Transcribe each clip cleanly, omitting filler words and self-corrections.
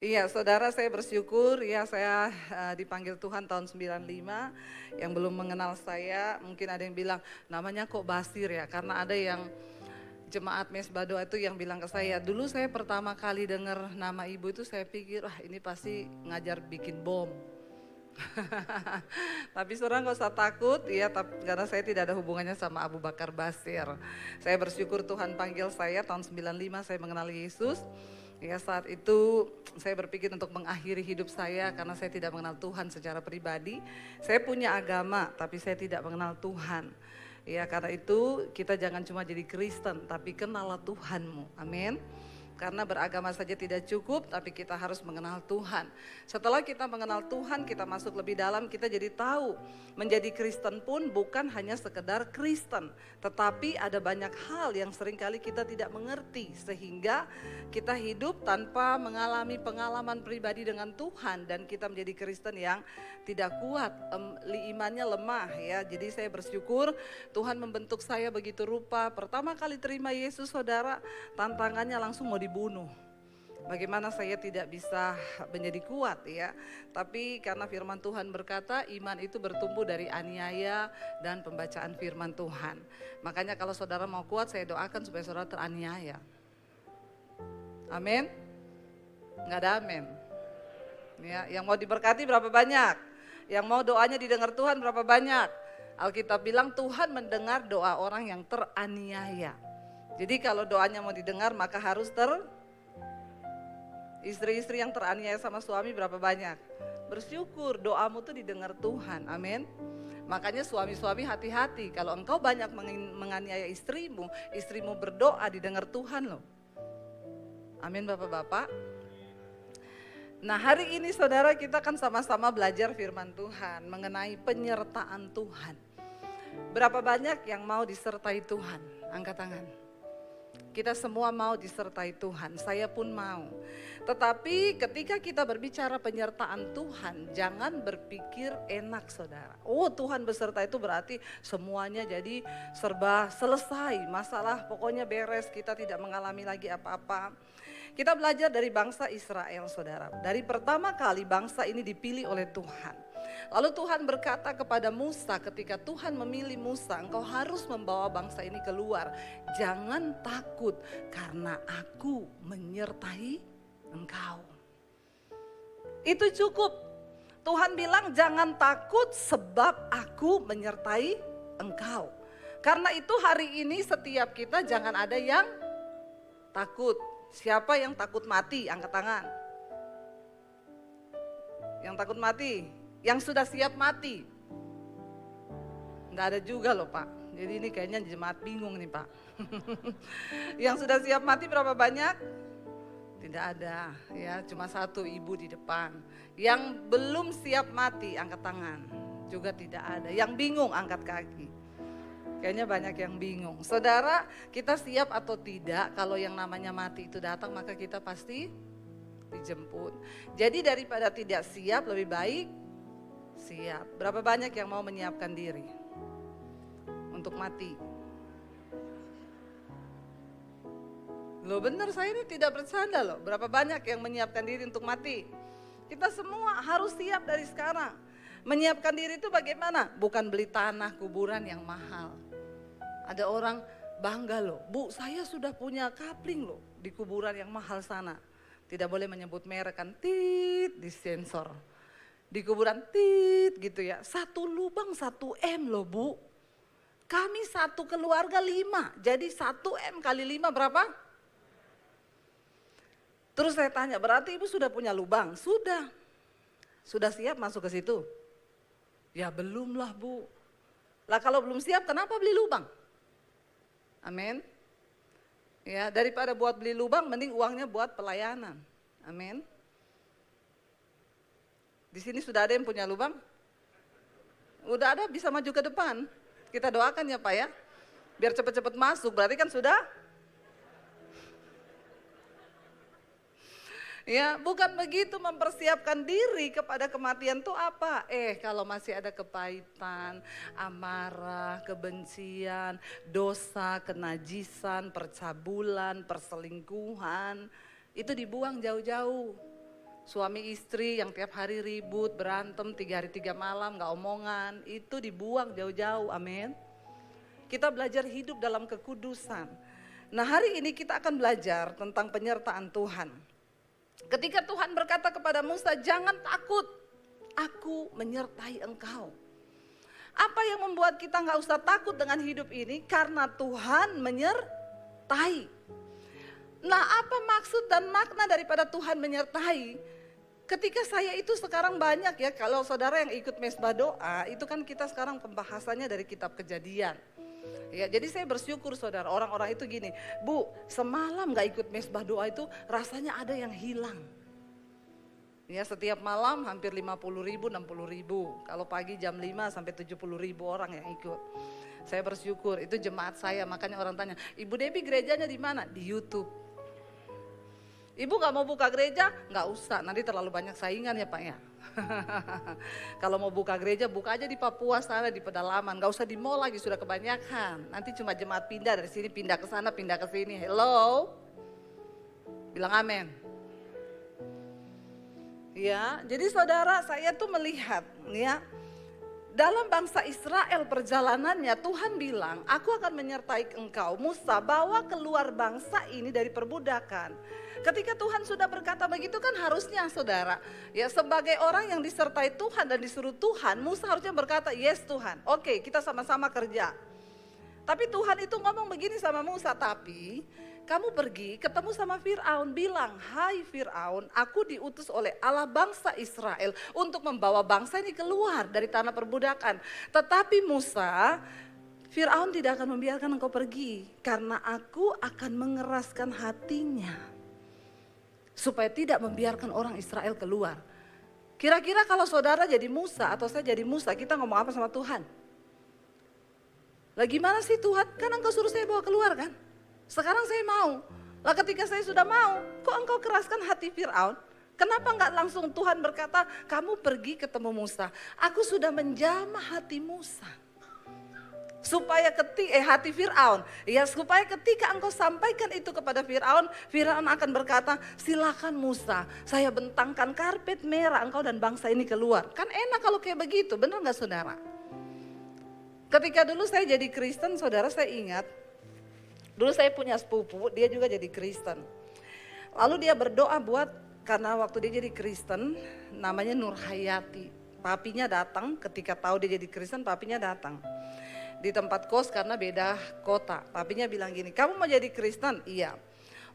Iya, saudara, saya bersyukur ya saya dipanggil Tuhan tahun 95. Yang belum mengenal saya mungkin ada yang bilang namanya kok Basir ya, karena ada yang jemaat Mesbado itu yang bilang ke saya, dulu saya pertama kali dengar nama ibu itu saya pikir ini pasti ngajar bikin bom. Tapi saudara nggak usah takut ya, karena saya tidak ada hubungannya sama Abu Bakar Basir. Saya bersyukur Tuhan panggil saya tahun 95, saya mengenal Yesus. Ya, saat itu saya berpikir untuk mengakhiri hidup saya karena saya tidak mengenal Tuhan secara pribadi. Saya punya agama tapi saya tidak mengenal Tuhan. Ya, karena itu kita jangan cuma jadi Kristen tapi kenallah Tuhanmu. Amin. Karena beragama saja tidak cukup, tapi kita harus mengenal Tuhan. Setelah kita mengenal Tuhan, kita masuk lebih dalam, kita jadi tahu menjadi Kristen pun bukan hanya sekedar Kristen, tetapi ada banyak hal yang seringkali kita tidak mengerti, sehingga kita hidup tanpa mengalami pengalaman pribadi dengan Tuhan, dan kita menjadi Kristen yang tidak kuat, imannya lemah ya. Jadi saya bersyukur Tuhan membentuk saya begitu rupa. Pertama kali terima Yesus, saudara, tantangannya langsung mau dibunuh. Bagaimana saya tidak bisa menjadi kuat ya. Tapi karena firman Tuhan berkata iman itu bertumbuh dari aniaya dan pembacaan firman Tuhan. Makanya kalau saudara mau kuat, saya doakan supaya saudara teraniaya. Amin. Nggak ada amin. Ya, yang mau diberkati berapa banyak? Yang mau doanya didengar Tuhan berapa banyak? Alkitab bilang Tuhan mendengar doa orang yang teraniaya. Jadi kalau doanya mau didengar maka harus istri-istri yang teraniaya sama suami berapa banyak? Bersyukur doamu tuh didengar Tuhan, amin. Makanya suami-suami hati-hati, kalau engkau banyak menganiaya istrimu, istrimu berdoa didengar Tuhan loh. Amin bapak-bapak. Nah hari ini saudara kita kan sama-sama belajar firman Tuhan mengenai penyertaan Tuhan. Berapa banyak yang mau disertai Tuhan? Angkat tangan. Kita semua mau disertai Tuhan, saya pun mau. Tetapi ketika kita berbicara penyertaan Tuhan, jangan berpikir enak saudara. Oh Tuhan beserta itu berarti semuanya jadi serba selesai, masalah pokoknya beres, kita tidak mengalami lagi apa-apa. Kita belajar dari bangsa Israel saudara. Dari pertama kali bangsa ini dipilih oleh Tuhan. Lalu Tuhan berkata kepada Musa ketika Tuhan memilih Musa, engkau harus membawa bangsa ini keluar. Jangan takut karena aku menyertai engkau. Itu cukup. Tuhan bilang jangan takut sebab aku menyertai engkau. Karena itu hari ini setiap kita jangan ada yang takut. Siapa yang takut mati? Angkat tangan. Yang takut mati? Yang sudah siap mati? Enggak ada juga loh Pak. Jadi ini kayaknya jemaat bingung nih Pak. Yang sudah siap mati berapa banyak? Tidak ada ya, cuma satu ibu di depan. Yang belum siap mati angkat tangan. Juga tidak ada. Yang bingung angkat kaki. Kayaknya banyak yang bingung. Saudara, kita siap atau tidak kalau yang namanya mati itu datang maka kita pasti dijemput. Jadi daripada tidak siap lebih baik siap. Berapa banyak yang mau menyiapkan diri untuk mati? Loh benar, saya ini tidak bercanda loh. Berapa banyak yang menyiapkan diri untuk mati? Kita semua harus siap dari sekarang. Menyiapkan diri itu bagaimana? Bukan beli tanah kuburan yang mahal. Ada orang bangga loh, Bu saya sudah punya kapling loh di kuburan yang mahal sana. Tidak boleh menyebut merek kan, tit disensor. Di kuburan tit gitu ya, 1 lubang 1 M loh Bu. Kami 1 keluarga 5, jadi 1 M kali 5 berapa? Terus saya tanya, berarti ibu sudah punya lubang? Sudah. Sudah siap masuk ke situ? Ya belum lah Bu. Lah kalau belum siap kenapa beli lubang? Amin. Ya, daripada buat beli lubang mending uangnya buat pelayanan. Amin. Di sini sudah ada yang punya lubang? Udah ada, bisa maju ke depan. Kita doakan ya Pak ya. Biar cepat-cepat masuk, berarti kan sudah. Ya, bukan begitu mempersiapkan diri kepada kematian itu apa? Kalau masih ada kepahitan, amarah, kebencian, dosa, kenajisan, percabulan, perselingkuhan, itu dibuang jauh-jauh. Suami istri yang tiap hari ribut, berantem 3 hari 3 malam, gak omongan, itu dibuang jauh-jauh, amin. Kita belajar hidup dalam kekudusan. Nah hari ini kita akan belajar tentang penyertaan Tuhan. Ketika Tuhan berkata kepada Musa, jangan takut, aku menyertai engkau. Apa yang membuat kita gak usah takut dengan hidup ini? Karena Tuhan menyertai. Nah apa maksud dan makna daripada Tuhan menyertai? Ketika saya itu sekarang banyak ya, kalau saudara yang ikut mesbah doa, itu kan kita sekarang pembahasannya dari kitab Kejadian. Ya, jadi saya bersyukur saudara, orang-orang itu gini, Bu, semalam gak ikut mesbah doa itu rasanya ada yang hilang. Ya, setiap malam hampir 50.000, 60.000. Kalau pagi jam 5 sampai 70.000 orang yang ikut. Saya bersyukur, itu jemaat saya, makanya orang tanya, Ibu Debbie gerejanya di mana? Di YouTube. Ibu gak mau buka gereja? Gak usah, nanti terlalu banyak saingan ya Pak ya. Kalau mau buka gereja, buka aja di Papua sana, di pedalaman. Gak usah di mall lagi, sudah kebanyakan. Nanti cuma jemaat pindah dari sini, pindah ke sana, pindah ke sini. Hello? Bilang amin. Ya, jadi saudara saya tuh melihat ya, dalam bangsa Israel perjalanannya Tuhan bilang, aku akan menyertai engkau Musa, bawa keluar bangsa ini dari perbudakan. Ketika Tuhan sudah berkata begitu kan harusnya saudara, ya sebagai orang yang disertai Tuhan dan disuruh Tuhan, Musa harusnya berkata, yes Tuhan, oke kita sama-sama kerja. Tapi Tuhan itu ngomong begini sama Musa, tapi kamu pergi ketemu sama Fir'aun, bilang, hai Fir'aun, aku diutus oleh Allah bangsa Israel untuk membawa bangsa ini keluar dari tanah perbudakan. Tetapi Musa, Fir'aun tidak akan membiarkan engkau pergi, karena aku akan mengeraskan hatinya supaya tidak membiarkan orang Israel keluar. Kira-kira kalau saudara jadi Musa atau saya jadi Musa, kita ngomong apa sama Tuhan? Lah gimana sih Tuhan? Kan engkau suruh saya bawa keluar kan? Sekarang saya mau. Lah ketika saya sudah mau, kok engkau keraskan hati Fir'aun? Kenapa enggak langsung Tuhan berkata, kamu pergi ketemu Musa. Aku sudah menjamah hati Musa. Supaya hati Fir'aun, ya supaya ketika engkau sampaikan itu kepada Fir'aun, Fir'aun akan berkata, silakan Musa, saya bentangkan karpet merah engkau dan bangsa ini keluar. Kan enak kalau kayak begitu, benar gak saudara? Ketika dulu saya jadi Kristen, saudara saya ingat, dulu saya punya sepupu, dia juga jadi Kristen. Lalu dia berdoa karena waktu dia jadi Kristen, namanya Nur Hayati. Papinya datang, ketika tahu dia jadi Kristen, papinya datang. Di tempat kos karena beda kota. Papinya bilang gini, kamu mau jadi Kristen? Iya.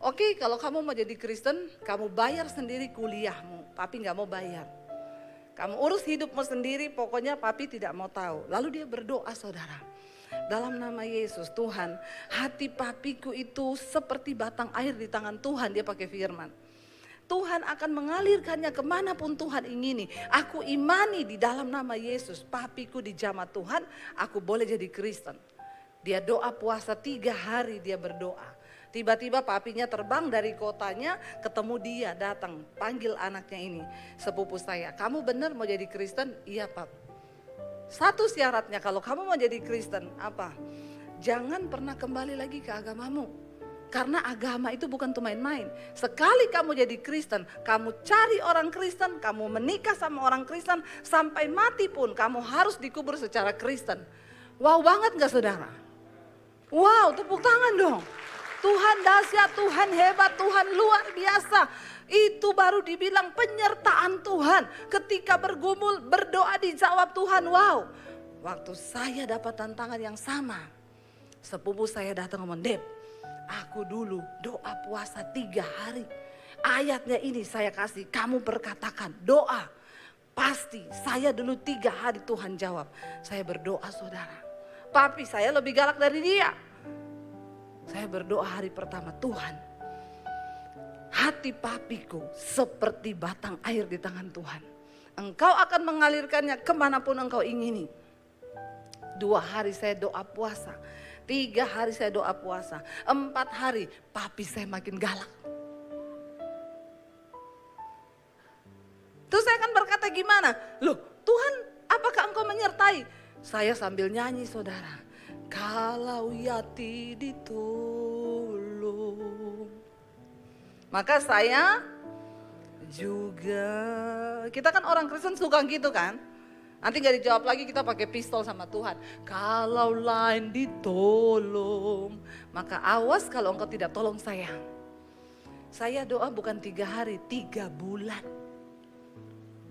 Oke, kalau kamu mau jadi Kristen, kamu bayar sendiri kuliahmu. Papi gak mau bayar. Kamu urus hidupmu sendiri, pokoknya papi tidak mau tahu. Lalu dia berdoa saudara. Dalam nama Yesus, Tuhan, hati papiku itu seperti batang air di tangan Tuhan, dia pakai firman. Tuhan akan mengalirkannya kemanapun Tuhan ingini. Aku imani di dalam nama Yesus, papiku dijamah Tuhan, aku boleh jadi Kristen. Dia doa puasa 3 hari dia berdoa. Tiba-tiba papinya terbang dari kotanya, ketemu dia, datang, panggil anaknya ini, sepupu saya. Kamu benar mau jadi Kristen? Iya Pap. Satu syaratnya kalau kamu mau jadi Kristen, apa? Jangan pernah kembali lagi ke agamamu. Karena agama itu bukan tuh main-main. Sekali kamu jadi Kristen, kamu cari orang Kristen, kamu menikah sama orang Kristen, sampai mati pun kamu harus dikubur secara Kristen. Wow banget gak saudara? Wow, tepuk tangan dong. Tuhan dahsyat, Tuhan hebat, Tuhan luar biasa. Itu baru dibilang penyertaan Tuhan. Ketika bergumul, berdoa dijawab Tuhan. Wow, waktu saya dapat tantangan yang sama, sepupu saya datang ngomong, Deb, aku dulu doa puasa 3 hari. Ayatnya ini saya kasih, kamu berkatakan doa. Pasti saya dulu 3 hari Tuhan jawab. Saya berdoa saudara. Papi saya lebih galak dari dia. Saya berdoa hari pertama, Tuhan, hati papiku seperti batang air di tangan Tuhan. Engkau akan mengalirkannya kemanapun engkau ingini. 2 hari saya doa puasa. 3 hari saya doa puasa. 4 hari papi saya makin galak. Terus saya akan berkata gimana? Loh Tuhan, apakah engkau menyertai? Saya sambil nyanyi saudara. Kalau yati ditolong. Maka saya juga. Kita kan orang Kristen suka gitu kan. Nanti gak dijawab lagi, kita pakai pistol sama Tuhan. Kalau lain ditolong, maka awas kalau engkau tidak tolong saya. Saya doa bukan 3 hari, 3 bulan.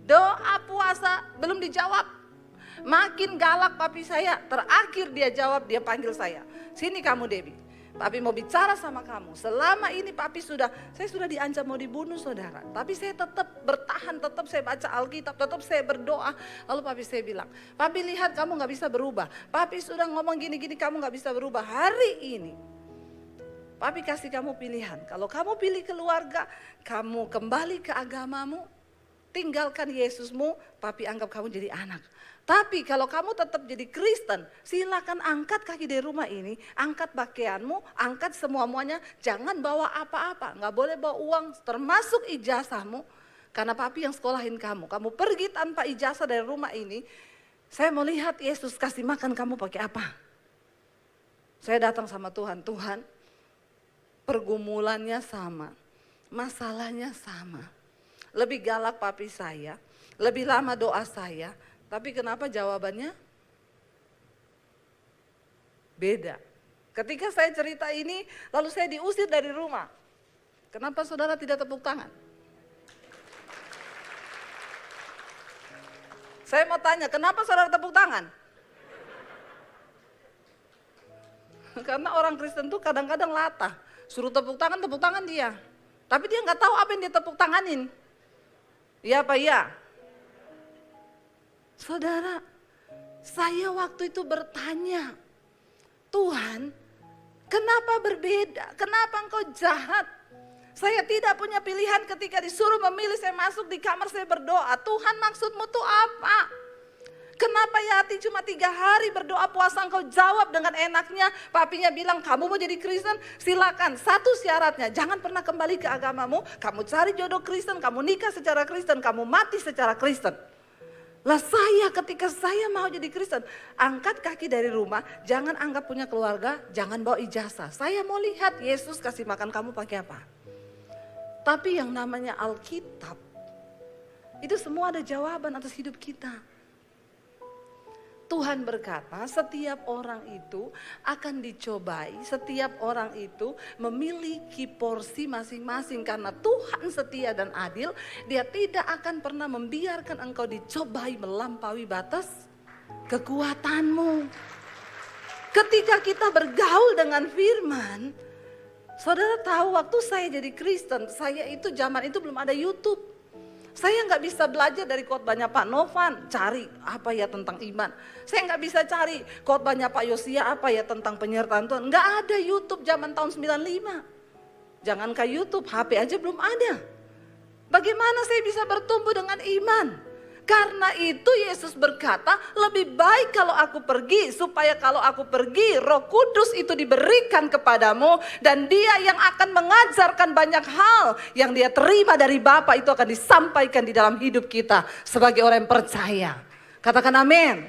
Doa puasa belum dijawab. Makin galak papi saya, terakhir dia jawab, dia panggil saya. Sini kamu Debbie, papi mau bicara sama kamu. Selama ini papi saya sudah diancam mau dibunuh saudara. Tapi saya tetap bertahan, tetap saya baca Alkitab, tetap saya berdoa. Lalu papi saya bilang, papi lihat kamu gak bisa berubah. Papi sudah ngomong gini-gini kamu gak bisa berubah. Hari ini papi kasih kamu pilihan. Kalau kamu pilih keluarga, kamu kembali ke agamamu, tinggalkan Yesusmu, papi anggap kamu jadi anak. Tapi kalau kamu tetap jadi Kristen, silakan angkat kaki dari rumah ini, angkat pakaianmu, angkat semua-muanya, jangan bawa apa-apa, nggak boleh bawa uang, termasuk ijazahmu, karena papi yang sekolahin kamu. Kamu pergi tanpa ijazah dari rumah ini, saya mau lihat Yesus kasih makan kamu pakai apa. Saya datang sama Tuhan, Tuhan, pergumulannya sama, masalahnya sama. Lebih galak papi saya, lebih lama doa saya, tapi kenapa jawabannya beda? Ketika saya cerita ini, lalu saya diusir dari rumah. Kenapa saudara tidak tepuk tangan? Saya mau tanya, kenapa saudara tepuk tangan? Karena orang Kristen tuh kadang-kadang latah. Suruh tepuk tangan dia. Tapi dia nggak tahu apa yang dia tepuk tanganin. Iya apa iya? Saudara, saya waktu itu bertanya, Tuhan, kenapa berbeda? Kenapa engkau jahat? Saya tidak punya pilihan ketika disuruh memilih, saya masuk di kamar, saya berdoa. Tuhan, maksudmu tuh apa? Kenapa Yati cuma 3 hari berdoa puasa engkau jawab dengan enaknya? Papinya bilang, kamu mau jadi Kristen? Silakan. Satu syaratnya, jangan pernah kembali ke agamamu. Kamu cari jodoh Kristen, kamu nikah secara Kristen, kamu mati secara Kristen. Lah saya ketika saya mau jadi Kristen, angkat kaki dari rumah, jangan anggap punya keluarga, jangan bawa ijazah. Saya mau lihat Yesus kasih makan kamu pakai apa. Tapi yang namanya Alkitab, itu semua ada jawaban atas hidup kita. Tuhan berkata setiap orang itu akan dicobai, setiap orang itu memiliki porsi masing-masing. Karena Tuhan setia dan adil, Dia tidak akan pernah membiarkan engkau dicobai melampaui batas kekuatanmu. Ketika kita bergaul dengan firman, saudara tahu waktu saya jadi Kristen, saya itu zaman itu belum ada YouTube. Saya nggak bisa belajar dari khotbahnya Pak Novan, cari apa ya tentang iman. Saya nggak bisa cari khotbahnya Pak Yosia apa ya tentang penyertaan Tuhan. Nggak ada YouTube zaman tahun 95. Jangankan YouTube, HP aja belum ada. Bagaimana saya bisa bertumbuh dengan iman? Karena itu Yesus berkata, lebih baik kalau aku pergi, supaya kalau aku pergi Roh Kudus itu diberikan kepadamu, dan Dia yang akan mengajarkan banyak hal yang Dia terima dari Bapa itu akan disampaikan di dalam hidup kita sebagai orang yang percaya. Katakan amin.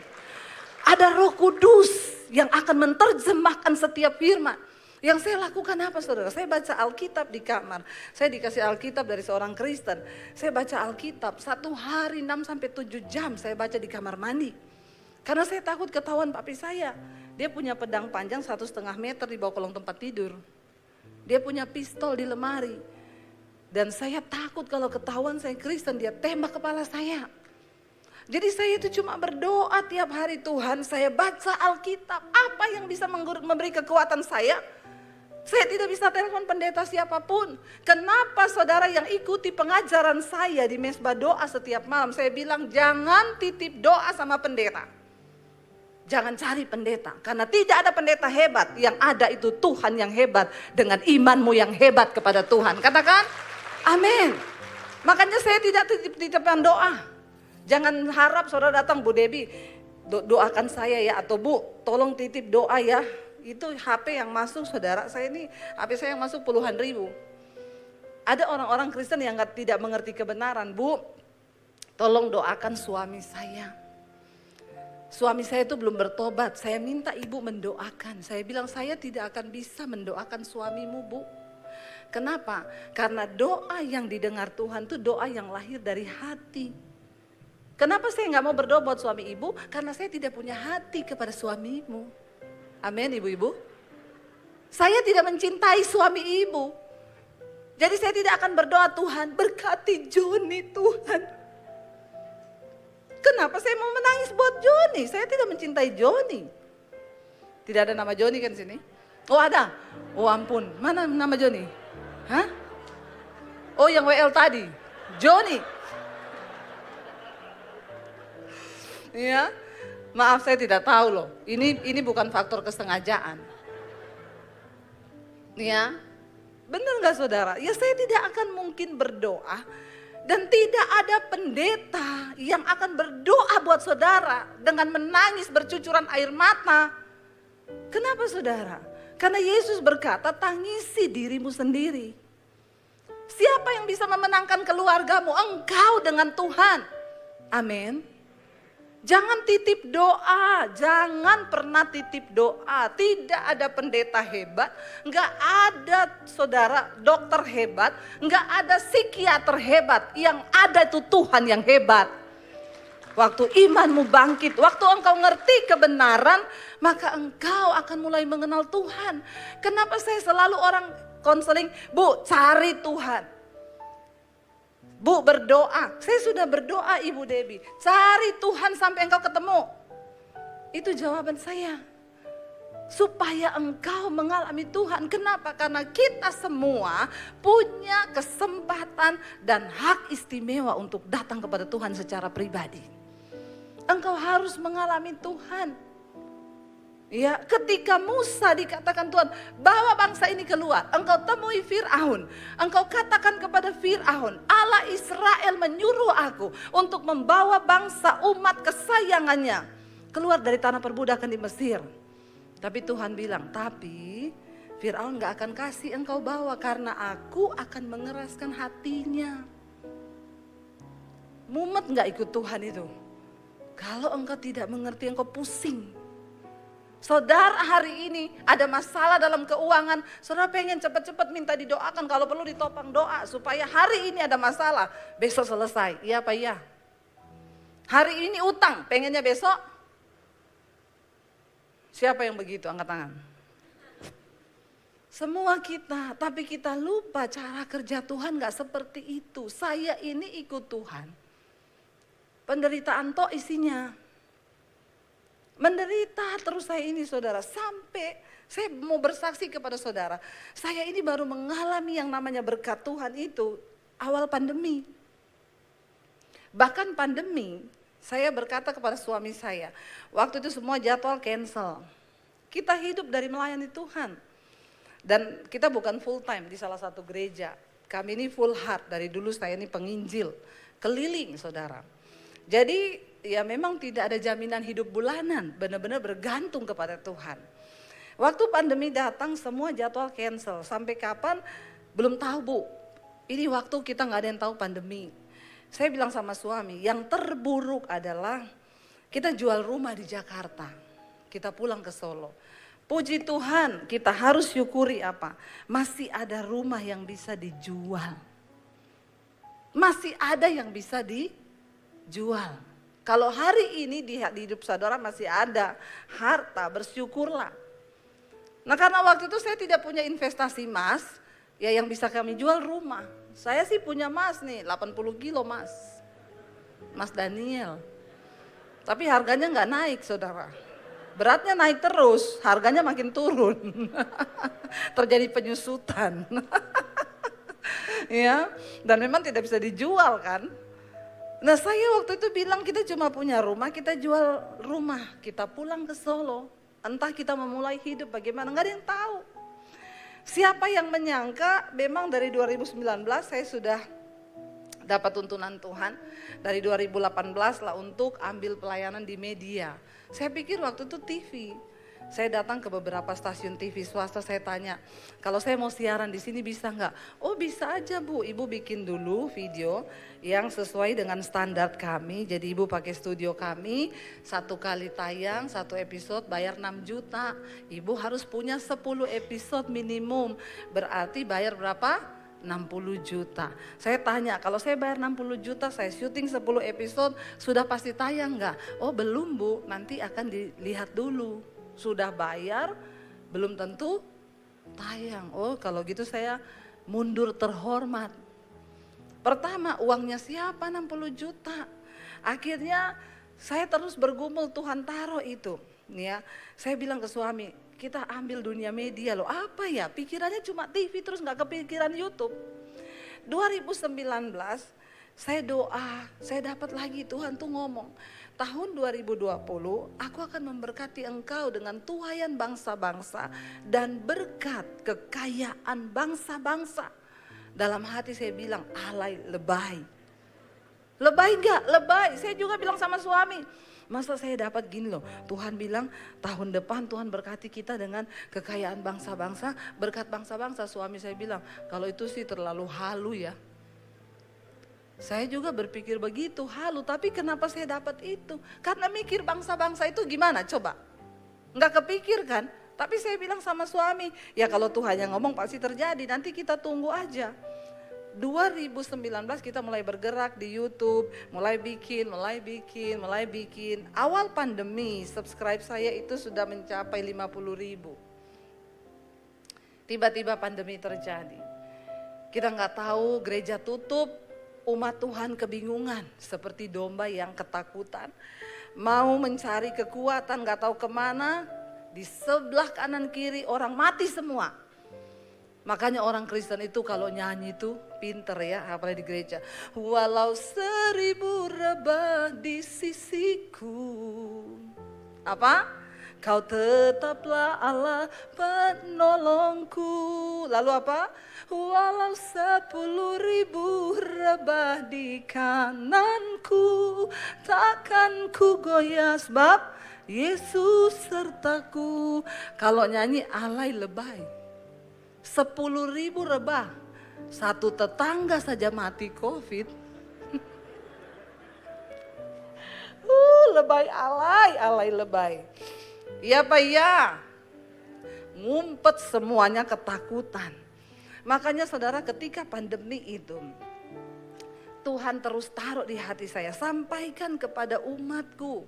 Ada Roh Kudus yang akan menerjemahkan setiap firman. Yang saya lakukan apa saudara? Saya baca Alkitab di kamar. Saya dikasih Alkitab dari seorang Kristen. Saya baca Alkitab 1 hari 6-7 jam saya baca di kamar mandi. Karena saya takut ketahuan papi saya. Dia punya pedang panjang 1,5 meter di bawah kolong tempat tidur. Dia punya pistol di lemari. Dan saya takut kalau ketahuan saya Kristen, dia tembak kepala saya. Jadi saya itu cuma berdoa tiap hari, Tuhan saya baca Alkitab. Apa yang bisa memberi kekuatan saya? Saya tidak bisa telepon pendeta siapapun. Kenapa saudara yang ikuti pengajaran saya di mesbah doa setiap malam, saya bilang jangan titip doa sama pendeta. Jangan cari pendeta, karena tidak ada pendeta hebat. Yang ada itu Tuhan yang hebat dengan imanmu yang hebat kepada Tuhan. Katakan amin. Makanya saya tidak titip-titipan doa. Jangan harap saudara datang, Bu Debbie doakan saya ya, atau Bu tolong titip doa ya. Itu HP yang masuk saudara, saya ini HP saya yang masuk puluhan ribu. Ada orang-orang Kristen yang tidak mengerti kebenaran. Bu, tolong doakan suami saya. Suami saya itu belum bertobat, saya minta ibu mendoakan. Saya bilang saya tidak akan bisa mendoakan suamimu Bu. Kenapa? Karena doa yang didengar Tuhan itu doa yang lahir dari hati. Kenapa saya nggak mau berdoa buat suami ibu? Karena saya tidak punya hati kepada suamimu. Amin ibu-ibu. Saya tidak mencintai suami ibu. Jadi saya tidak akan berdoa, Tuhan berkati Joni Tuhan. Kenapa saya mau menangis buat Joni? Saya tidak mencintai Joni. Tidak ada nama Joni kan sini? Oh ada? Oh ampun, mana nama Joni? Hah? Oh yang WL tadi, Joni. Ya, maaf saya tidak tahu loh. Ini bukan faktor kesengajaan. Ya, benar nggak saudara? Ya saya tidak akan mungkin berdoa dan tidak ada pendeta yang akan berdoa buat saudara dengan menangis bercucuran air mata. Kenapa saudara? Karena Yesus berkata, tangisi dirimu sendiri. Siapa yang bisa memenangkan keluargamu? Engkau dengan Tuhan. Amin. Jangan titip doa, jangan pernah titip doa. Tidak ada pendeta hebat, enggak ada saudara dokter hebat, enggak ada psikiater hebat. Yang ada itu Tuhan yang hebat. Waktu imanmu bangkit, waktu engkau ngerti kebenaran, maka engkau akan mulai mengenal Tuhan. Kenapa saya selalu orang konseling, Bu cari Tuhan. Bu berdoa, saya sudah berdoa Ibu Debbie, cari Tuhan sampai engkau ketemu. Itu jawaban saya. Supaya engkau mengalami Tuhan. Kenapa? Karena kita semua punya kesempatan dan hak istimewa untuk datang kepada Tuhan secara pribadi. Engkau harus mengalami Tuhan. Ya, ketika Musa dikatakan Tuhan, bawa bangsa ini keluar. Engkau temui Fir'aun. Engkau katakan kepada Fir'aun, Allah Israel menyuruh aku untuk membawa bangsa umat kesayangannya keluar dari tanah perbudakan di Mesir. Tapi Tuhan bilang, tapi Fir'aun gak akan kasih engkau bawa karena aku akan mengeraskan hatinya. Mumet gak ikut Tuhan itu? Kalau engkau tidak mengerti, engkau pusing. Saudara hari ini ada masalah dalam keuangan. Saudara pengen cepat-cepat minta didoakan. Kalau perlu ditopang doa supaya hari ini ada masalah, besok selesai. Iya apa iya? Hari ini utang, pengennya besok. Siapa yang begitu? Angkat tangan. Semua kita, tapi kita lupa cara kerja Tuhan gak seperti itu. Saya ini ikut Tuhan. Penderitaan toh isinya. Menderita terus saya ini saudara. Sampai saya mau bersaksi kepada saudara. Saya ini baru mengalami yang namanya berkat Tuhan itu awal pandemi. Bahkan pandemi saya berkata kepada suami saya. Waktu itu semua jadwal cancel. Kita hidup dari melayani Tuhan. Dan kita bukan full time di salah satu gereja. Kami ini full heart. Dari dulu saya ini penginjil. Keliling saudara. Jadi ya memang tidak ada jaminan hidup bulanan, benar-benar bergantung kepada Tuhan. Waktu pandemi datang semua jadwal cancel, sampai kapan belum tahu Bu. Ini waktu kita gak ada yang tahu pandemi. Saya bilang sama suami, yang terburuk adalah kita jual rumah di Jakarta, kita pulang ke Solo. Puji Tuhan kita harus syukuri apa? Masih ada rumah yang bisa dijual. Masih ada yang bisa dijual. Kalau hari ini di hidup saudara masih ada harta, bersyukurlah. Nah karena waktu itu saya tidak punya investasi emas, ya yang bisa kami jual rumah. Saya sih punya emas nih, 80 kilo emas. Mas Daniel. Tapi harganya nggak naik saudara. Beratnya naik terus, harganya makin turun. Terjadi penyusutan. Ya, dan memang tidak bisa dijual kan. Nah saya waktu itu bilang kita cuma punya rumah, kita jual rumah, kita pulang ke Solo. Entah kita memulai hidup bagaimana, nggak ada yang tahu. Siapa yang menyangka memang dari 2019 saya sudah dapat tuntunan Tuhan. Dari 2018 lah untuk ambil pelayanan di media. Saya pikir waktu itu TV. Saya datang ke beberapa stasiun TV swasta, saya tanya, kalau saya mau siaran di sini bisa nggak? Oh bisa aja Bu, Ibu bikin dulu video yang sesuai dengan standar kami. Jadi Ibu pakai studio kami, 1 kali tayang, 1 episode bayar 6 juta. Ibu harus punya 10 episode minimum, berarti bayar berapa? 60 juta. Saya tanya, kalau saya bayar 60 juta, saya syuting 10 episode, sudah pasti tayang nggak? Oh belum Bu, nanti akan dilihat dulu. Sudah bayar, belum tentu tayang. Oh kalau gitu saya mundur terhormat. Pertama uangnya siapa 60 juta. Akhirnya saya terus bergumul, Tuhan taruh itu. Ya, saya bilang ke suami, kita ambil dunia media loh. Apa ya, pikirannya cuma TV terus gak kepikiran YouTube. 2019 saya doa, saya dapat lagi Tuhan tuh ngomong, tahun 2020 aku akan memberkati engkau dengan tuaian bangsa-bangsa dan berkat kekayaan bangsa-bangsa. Dalam hati saya bilang, alay lebay. Lebay enggak? Lebay. Saya juga bilang sama suami, masa saya dapat gini loh, Tuhan bilang tahun depan Tuhan berkati kita dengan kekayaan bangsa-bangsa, berkat bangsa-bangsa. Suami saya bilang, kalau itu sih terlalu halu ya. Saya juga berpikir begitu, halu, tapi kenapa saya dapat itu? Karena mikir bangsa-bangsa itu gimana coba? Enggak kepikir kan? Tapi saya bilang sama suami, ya kalau Tuhan yang ngomong pasti terjadi, nanti kita tunggu aja. 2019 kita mulai bergerak di YouTube, mulai bikin. Awal pandemi subscribe saya itu sudah mencapai 50.000. Tiba-tiba pandemi terjadi. Kita nggak tahu, gereja tutup, umat Tuhan kebingungan seperti domba yang ketakutan. Mau mencari kekuatan nggak tahu kemana, di sebelah kanan kiri orang mati semua. Makanya orang Kristen itu kalau nyanyi itu pinter ya, apalagi di gereja. Walau 1000 rebah di sisiku. Apa? Kau tetaplah Allah penolongku. Lalu apa? Walau 10.000 rebah di kananku, takkan ku goyah sebab Yesus sertaku. Kalau nyanyi alay lebay. 10.000 rebah, satu tetangga saja mati COVID. Lebay, alay lebay. Iya Pak iya, ngumpet semuanya ketakutan. Makanya saudara ketika pandemi itu, Tuhan terus taruh di hati saya, sampaikan kepada umatku,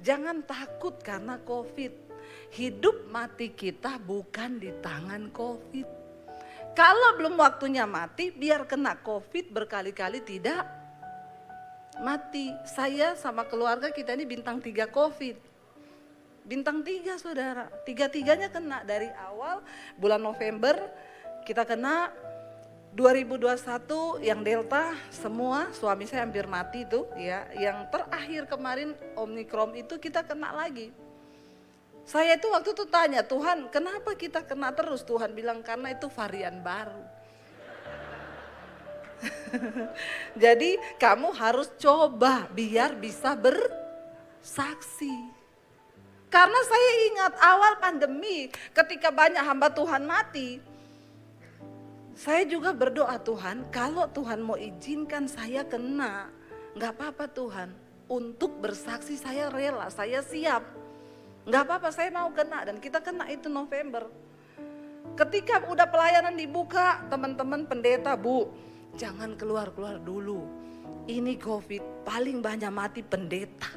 jangan takut karena COVID. Hidup mati kita bukan di tangan COVID. Kalau belum waktunya mati, biar kena COVID berkali-kali tidak mati. Saya sama keluarga kita ini bintang 3 COVID. Bintang 3 saudara, 3-3-nya kena dari awal bulan November kita kena, 2021 yang Delta semua, suami saya hampir mati tuh ya. Yang terakhir kemarin Omikron itu kita kena lagi. Saya itu waktu itu tanya, Tuhan kenapa kita kena terus? Tuhan bilang karena itu varian baru. Jadi kamu harus coba biar bisa bersaksi. Karena saya ingat awal pandemi ketika banyak hamba Tuhan mati. Saya juga berdoa, Tuhan kalau Tuhan mau izinkan saya kena, gak apa-apa Tuhan. Untuk bersaksi saya rela, saya siap. Gak apa-apa saya mau kena, dan kita kena itu November. Ketika udah pelayanan dibuka, teman-teman pendeta, Bu jangan keluar-keluar dulu. Ini COVID paling banyak mati pendeta.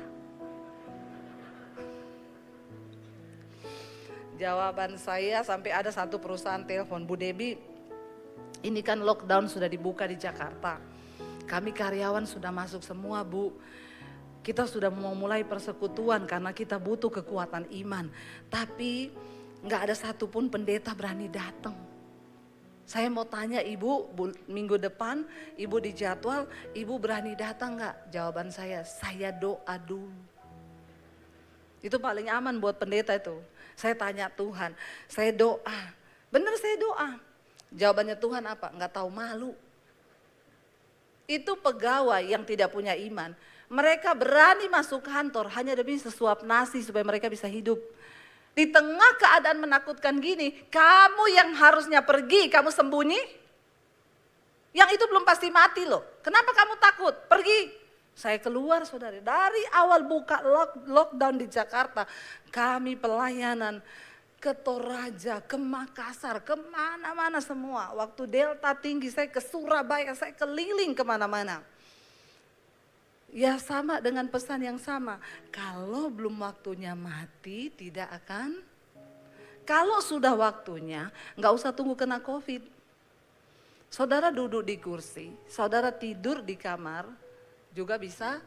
Jawaban saya sampai ada satu perusahaan telepon, Bu Debbie, ini kan lockdown sudah dibuka di Jakarta. Kami karyawan sudah masuk semua Bu. Kita sudah mau mulai persekutuan karena kita butuh kekuatan iman. Tapi gak ada satupun pendeta berani datang. Saya mau tanya Ibu, minggu depan Ibu dijadwal, Ibu berani datang gak? Jawaban saya doa dulu. Itu paling aman buat pendeta itu. Saya tanya Tuhan, saya doa. Bener saya doa. Jawabannya Tuhan apa? Gak tahu malu. Itu pegawai yang tidak punya iman. Mereka berani masuk kantor hanya demi sesuap nasi supaya mereka bisa hidup. Di tengah keadaan menakutkan gini, kamu yang harusnya pergi, kamu sembunyi. Yang itu belum pasti mati loh. Kenapa kamu takut? Pergi. Saya keluar saudara, dari awal buka lockdown di Jakarta, kami pelayanan ke Toraja, ke Makassar, kemana-mana semua. Waktu Delta tinggi, saya ke Surabaya, saya keliling kemana-mana. Ya sama dengan pesan yang sama, kalau belum waktunya mati tidak akan, kalau sudah waktunya nggak usah tunggu kena COVID. Saudara duduk di kursi, saudara tidur di kamar juga bisa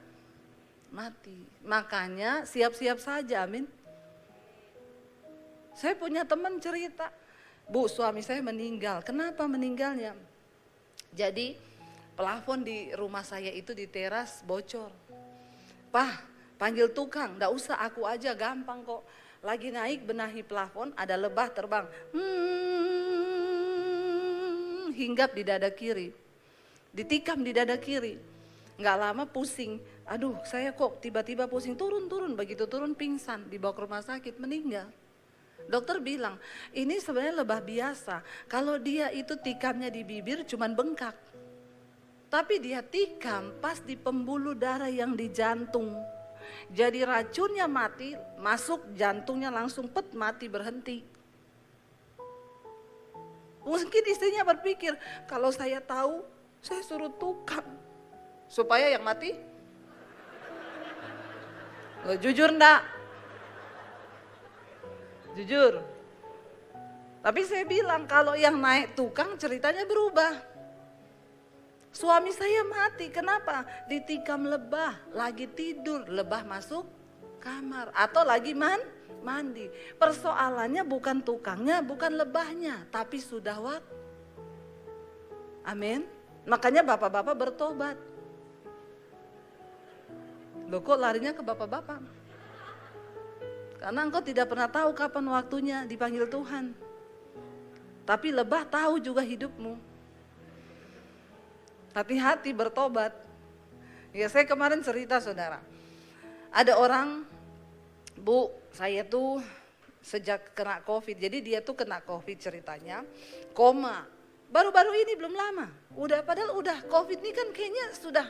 mati. Makanya siap-siap saja, amin. Saya punya teman cerita, Bu, suami saya meninggal. Kenapa meninggalnya? Jadi plafon di rumah saya itu di teras bocor. Pak, panggil tukang, enggak usah, aku aja, gampang kok. Lagi naik benahi plafon, ada lebah terbang. Hinggap di dada kiri. Ditikam di dada kiri. Enggak lama pusing. Aduh, saya kok tiba-tiba pusing, turun. Begitu turun pingsan, dibawa ke rumah sakit, meninggal. Dokter bilang, ini sebenarnya lebah biasa. Kalau dia itu tikamnya di bibir cuman bengkak. Tapi dia tikam pas di pembuluh darah yang di jantung. Jadi racunnya mati, masuk jantungnya langsung mati berhenti. Mungkin istrinya berpikir, kalau saya tahu, saya suruh tukang. Supaya yang mati? Loh, jujur enggak? Jujur. Tapi saya bilang kalau yang naik tukang ceritanya berubah. Suami saya mati, kenapa? Ditikam lebah, lagi tidur, lebah masuk kamar. Atau lagi mandi. Persoalannya bukan tukangnya, bukan lebahnya, tapi sudah waktu. Amin. Makanya bapak-bapak bertobat. Loh kok larinya ke bapak-bapak? Karena engkau tidak pernah tahu kapan waktunya dipanggil Tuhan. Tapi lebah tahu juga hidupmu. Hati-hati bertobat. Ya saya kemarin cerita saudara. Ada orang, Bu, saya tuh sejak kena COVID. Jadi dia tuh kena COVID ceritanya, koma. Baru-baru ini belum lama. Padahal udah COVID ini kan kayaknya sudah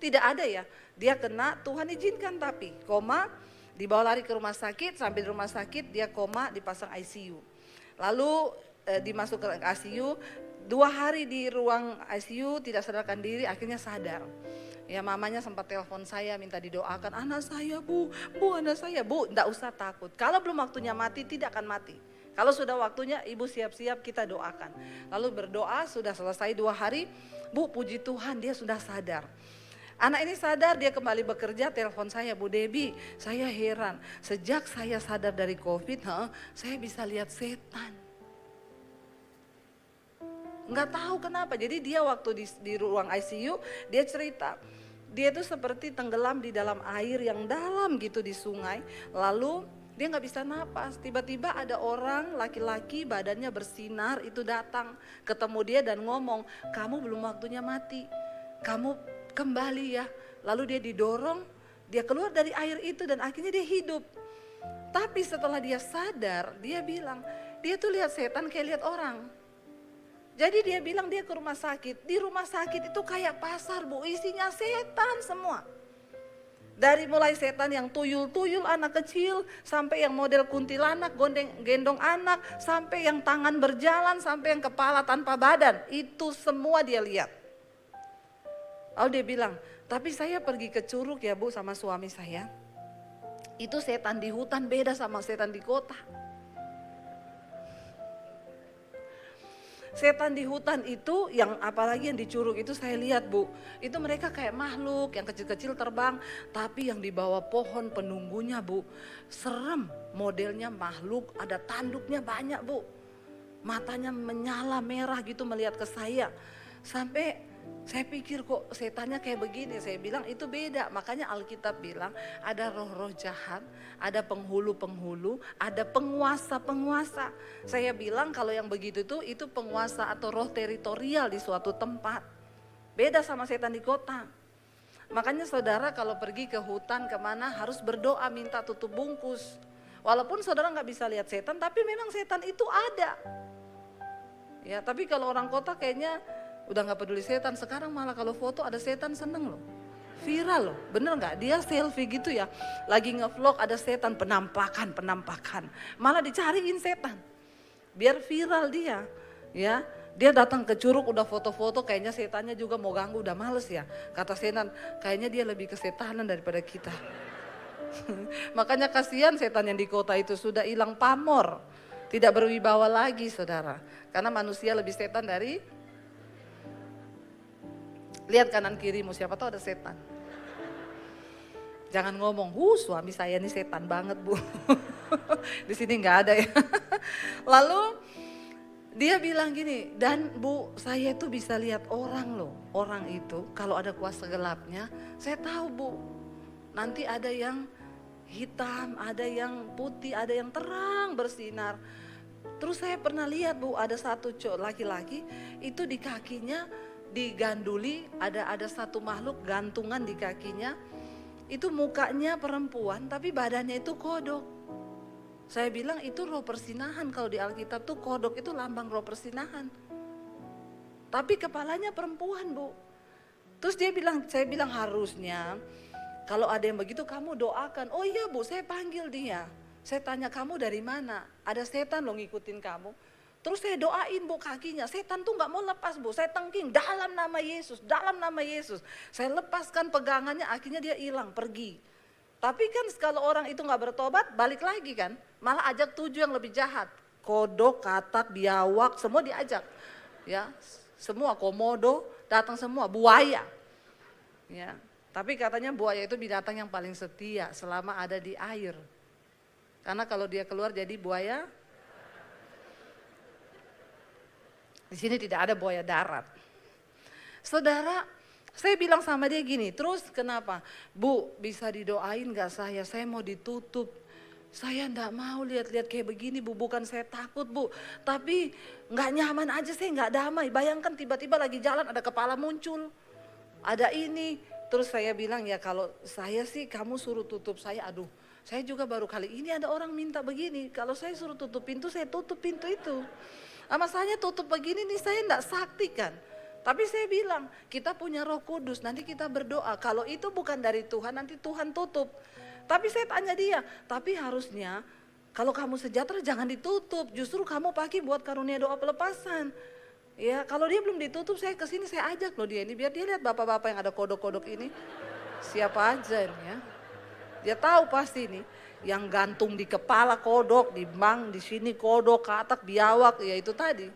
tidak ada ya. Dia kena, Tuhan izinkan tapi koma, dibawa lari ke rumah sakit, sampai di rumah sakit dia koma, dipasang ICU. Lalu dimasuk ke ICU, 2 hari di ruang ICU tidak sadarkan diri, akhirnya sadar. Ya mamanya sempat telepon saya minta didoakan, anak saya bu anak saya. Bu, enggak usah takut, kalau belum waktunya mati tidak akan mati. Kalau sudah waktunya ibu siap-siap kita doakan. Lalu berdoa, sudah selesai 2 hari, Bu puji Tuhan dia sudah sadar. Anak ini sadar, dia kembali bekerja, telepon saya, Bu Debbie, saya heran, sejak saya sadar dari COVID, saya bisa lihat setan. Nggak tahu kenapa, jadi dia waktu di ruang ICU, dia cerita, dia tuh seperti tenggelam di dalam air yang dalam gitu di sungai, lalu dia nggak bisa napas, tiba-tiba ada orang laki-laki badannya bersinar itu datang, ketemu dia dan ngomong, kamu belum waktunya mati, kamu kembali ya. Lalu dia didorong, dia keluar dari air itu dan akhirnya dia hidup. Tapi setelah dia sadar, dia bilang, dia tuh lihat setan kayak lihat orang. Jadi dia bilang dia ke rumah sakit, di rumah sakit itu kayak pasar Bu, isinya setan semua. Dari mulai setan yang tuyul-tuyul anak kecil, sampai yang model kuntilanak gendong anak, sampai yang tangan berjalan, sampai yang kepala tanpa badan, itu semua dia lihat. Lalu dia bilang, tapi saya pergi ke Curug ya Bu sama suami saya, itu setan di hutan beda sama setan di kota. Setan di hutan itu yang apalagi yang di Curug itu saya lihat Bu, itu mereka kayak makhluk yang kecil-kecil terbang, tapi yang di bawah pohon penunggunya Bu, serem, modelnya makhluk, ada tanduknya banyak Bu, matanya menyala merah gitu melihat ke saya, sampai saya pikir kok setannya kayak begini, saya bilang itu beda. Makanya Alkitab bilang ada roh-roh jahat, ada penghulu-penghulu, ada penguasa-penguasa. Saya bilang kalau yang begitu tuh itu penguasa atau roh teritorial di suatu tempat. Beda sama setan di kota. Makanya saudara kalau pergi ke hutan kemana harus berdoa minta tutup bungkus. Walaupun saudara nggak bisa lihat setan, tapi memang setan itu ada. Ya, tapi kalau orang kota kayaknya udah nggak peduli setan. Sekarang malah kalau foto ada setan seneng loh. Viral loh, bener nggak? Dia selfie gitu ya, lagi ngevlog ada setan, penampakan. Malah dicariin setan, biar viral dia. Ya, dia datang ke curug udah foto-foto, kayaknya setannya juga mau ganggu, udah males ya. Kata setan, kayaknya dia lebih kesetanan daripada kita. Makanya kasihan setan yang di kota itu sudah hilang pamor, tidak berwibawa lagi saudara. Karena manusia lebih setan dari, lihat kanan kirimu, siapa tahu ada setan. Jangan ngomong, suami saya ini setan banget bu. Di sini nggak ada ya. Lalu dia bilang gini, dan bu saya itu bisa lihat orang loh. Orang itu kalau ada kuasa gelapnya, saya tahu bu. Nanti ada yang hitam, ada yang putih, ada yang terang bersinar. Terus saya pernah lihat bu, ada satu laki-laki itu di kakinya diganduli, ada satu makhluk gantungan di kakinya. Itu mukanya perempuan tapi badannya itu kodok. Saya bilang itu roh persinahan, kalau di Alkitab tuh kodok itu lambang roh persinahan. Tapi kepalanya perempuan bu. Terus saya bilang harusnya kalau ada yang begitu kamu doakan. Oh iya bu, saya panggil dia. Saya tanya kamu dari mana? Ada setan loh ngikutin kamu. Terus saya doain bu kakinya, setan tuh gak mau lepas bu, saya tengking dalam nama Yesus, dalam nama Yesus. Saya lepaskan pegangannya, akhirnya dia hilang, pergi. Tapi kan kalau orang itu gak bertobat, balik lagi kan, malah ajak 7 yang lebih jahat. Kodok, katak, biawak, semua diajak. Ya, semua komodo, datang semua, buaya. Ya, tapi katanya buaya itu binatang yang paling setia selama ada di air. Karena kalau dia keluar jadi buaya, di sini tidak ada buaya darat. Saudara, saya bilang sama dia gini, terus kenapa? Bu, bisa didoain gak saya? Saya mau ditutup. Saya enggak mau lihat-lihat kayak begini bu, bukan saya takut bu. Tapi gak nyaman aja, saya gak damai. Bayangkan tiba-tiba lagi jalan ada kepala muncul. Ada ini. Terus saya bilang ya kalau saya sih kamu suruh tutup saya, aduh. Saya juga baru kali ini ada orang minta begini. Kalau saya suruh tutup pintu, saya tutup pintu itu. Masalahnya tutup begini nih saya enggak sakti kan. Tapi saya bilang kita punya Roh Kudus, nanti kita berdoa. Kalau itu bukan dari Tuhan nanti Tuhan tutup. Tapi saya tanya dia, tapi harusnya kalau kamu sejahtera jangan ditutup. Justru kamu pakai buat karunia doa pelepasan. Ya kalau dia belum ditutup saya kesini saya ajak loh dia ini. Biar dia lihat bapak-bapak yang ada kodok-kodok ini. Siapa aja ini ya. Dia tahu pasti nih. Yang gantung di kepala kodok, di sini kodok, katak, biawak, ya itu tadi.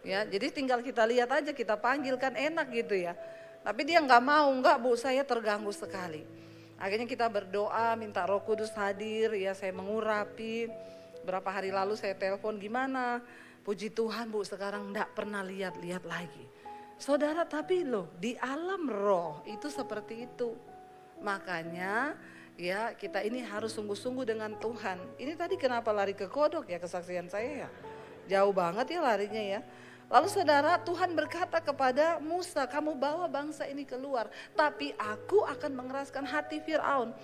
Ya, jadi tinggal kita lihat aja, kita panggil kan enak gitu ya. Tapi dia nggak mau, nggak bu, saya terganggu sekali. Akhirnya kita berdoa, minta Roh Kudus hadir, ya saya mengurapi. Berapa hari lalu saya telepon, gimana? Puji Tuhan bu, sekarang nggak pernah lihat-lihat lagi. Saudara, tapi loh di alam roh itu seperti itu. Makanya ya kita ini harus sungguh-sungguh dengan Tuhan. Ini tadi kenapa lari ke kodok ya kesaksian saya ya. Jauh banget ya larinya ya. Lalu saudara, Tuhan berkata kepada Musa, kamu bawa bangsa ini keluar. Tapi aku akan mengeraskan hati Fir'aun.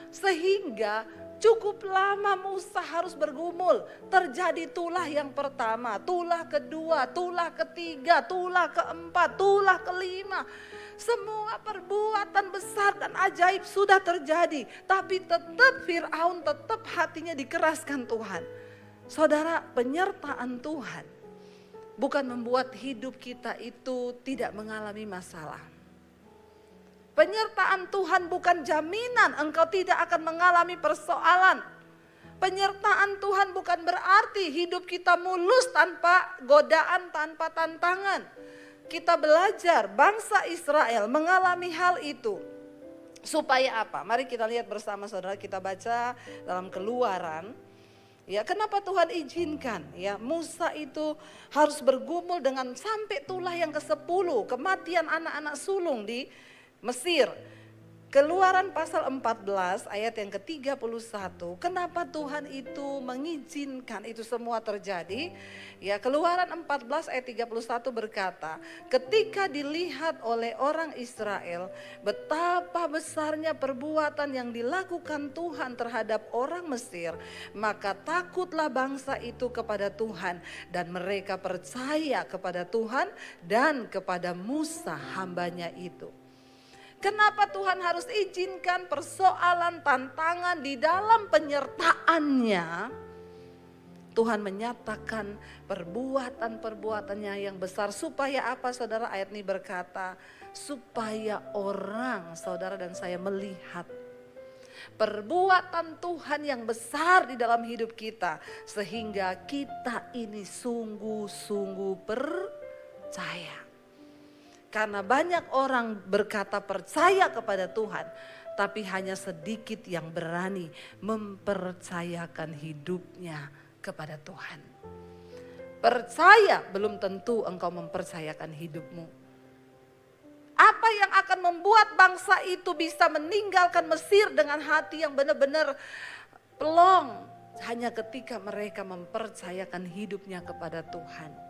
Sehingga cukup lama Musa harus bergumul. Terjadi tulah yang pertama, tulah kedua, tulah ketiga, tulah keempat, tulah kelima. Semua perbuatan besar dan ajaib sudah terjadi. Tapi tetap Fir'aun tetap hatinya dikeraskan Tuhan. Saudara, penyertaan Tuhan bukan membuat hidup kita itu tidak mengalami masalah. Penyertaan Tuhan bukan jaminan engkau tidak akan mengalami persoalan. Penyertaan Tuhan bukan berarti hidup kita mulus tanpa godaan, tanpa tantangan. Kita belajar bangsa Israel mengalami hal itu. Supaya apa? Mari kita lihat bersama saudara, kita baca dalam Keluaran. Ya, kenapa Tuhan izinkan ya Musa itu harus bergumul dengan sampai tulah yang ke-10, kematian anak-anak sulung di Mesir. Keluaran pasal 14 ayat yang ke-31, kenapa Tuhan itu mengizinkan itu semua terjadi? Ya, Keluaran 14 ayat 31 berkata, ketika dilihat oleh orang Israel betapa besarnya perbuatan yang dilakukan Tuhan terhadap orang Mesir, maka takutlah bangsa itu kepada Tuhan dan mereka percaya kepada Tuhan dan kepada Musa hambanya itu. Kenapa Tuhan harus izinkan persoalan tantangan di dalam penyertaannya? Tuhan menyatakan perbuatan-perbuatannya yang besar. Supaya apa saudara? Ayat ini berkata, supaya orang, saudara dan saya melihat perbuatan Tuhan yang besar di dalam hidup kita. Sehingga kita ini sungguh-sungguh percaya. Karena banyak orang berkata percaya kepada Tuhan, tapi hanya sedikit yang berani mempercayakan hidupnya kepada Tuhan. Percaya belum tentu engkau mempercayakan hidupmu. Apa yang akan membuat bangsa itu bisa meninggalkan Mesir dengan hati yang benar-benar plong? Hanya ketika mereka mempercayakan hidupnya kepada Tuhan.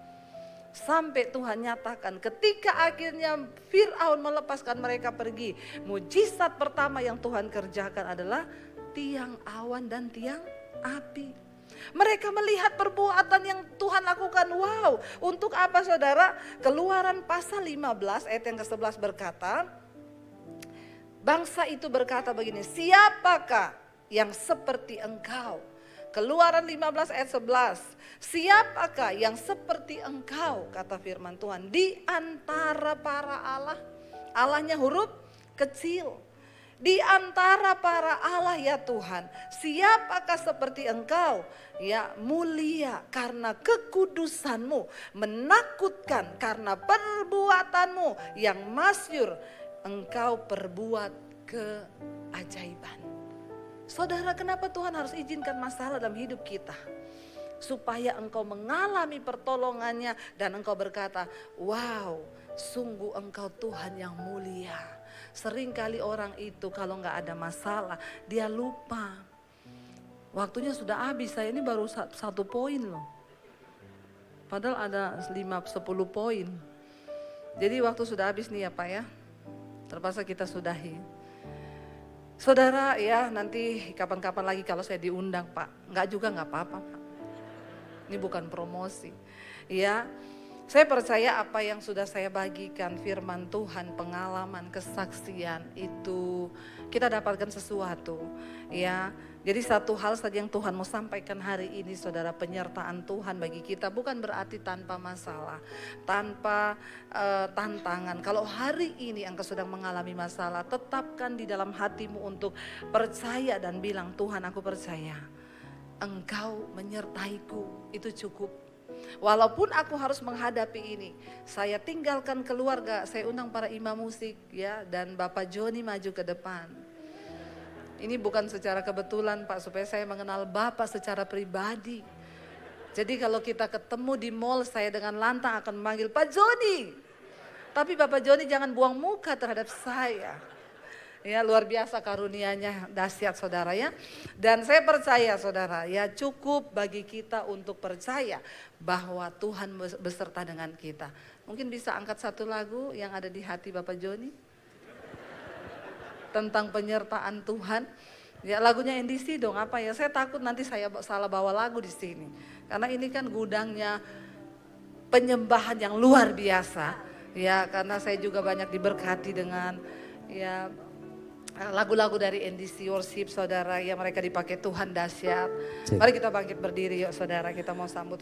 Sampai Tuhan nyatakan ketika akhirnya Fir'aun melepaskan mereka pergi. Mujizat pertama yang Tuhan kerjakan adalah tiang awan dan tiang api. Mereka melihat perbuatan yang Tuhan lakukan. Wow, untuk apa saudara? Keluaran pasal 15 ayat yang ke-11 berkata, bangsa itu berkata begini, siapakah yang seperti engkau? Keluaran 15 ayat 11. Siapakah yang seperti engkau, kata firman Tuhan, di antara para Allah. Allahnya huruf kecil. Di antara para Allah ya Tuhan, siapakah seperti engkau? Ya mulia karena kekudusanmu, menakutkan karena perbuatanmu yang masyhur. Engkau perbuat keajaiban. Saudara, kenapa Tuhan harus izinkan masalah dalam hidup kita? Supaya engkau mengalami pertolongannya dan engkau berkata, wow, sungguh engkau Tuhan yang mulia. Seringkali orang itu kalau nggak ada masalah, dia lupa. Waktunya sudah habis, saya ini baru 1 poin loh. Padahal ada 5-10 poin. Jadi waktu sudah habis nih ya Pak ya. Terpaksa kita sudahi. Saudara ya, nanti kapan-kapan lagi kalau saya diundang Pak. Enggak juga enggak apa-apa Pak. Ini bukan promosi. Ya, saya percaya apa yang sudah saya bagikan, firman Tuhan, pengalaman, kesaksian itu kita dapatkan sesuatu. Ya, jadi satu hal saja yang Tuhan mau sampaikan hari ini saudara, penyertaan Tuhan bagi kita bukan berarti tanpa masalah, tanpa tantangan. Kalau hari ini engkau sedang mengalami masalah, tetapkan di dalam hatimu untuk percaya dan bilang, Tuhan aku percaya, Engkau menyertaiku, itu cukup. Walaupun aku harus menghadapi ini, saya tinggalkan keluarga, saya undang para imam musik ya, dan Bapak Joni maju ke depan. Ini bukan secara kebetulan Pak, supaya saya mengenal Bapak secara pribadi. Jadi kalau kita ketemu di mall, saya dengan lantang akan memanggil Pak Joni. Tapi Bapak Joni jangan buang muka terhadap saya. Ya, luar biasa karunianya, dahsyat saudara ya. Dan saya percaya saudara ya, cukup bagi kita untuk percaya bahwa Tuhan beserta dengan kita. Mungkin bisa angkat satu lagu yang ada di hati Bapak Joni tentang penyertaan Tuhan. Ya, lagunya NDC dong, apa ya? Saya takut nanti saya salah bawa lagu di sini. Karena ini kan gudangnya penyembahan yang luar biasa. Ya, karena saya juga banyak diberkati dengan ya lagu-lagu dari NDC Worship saudara, ya mereka dipakai Tuhan dahsyat. Mari kita bangkit berdiri yuk saudara, kita mau sambut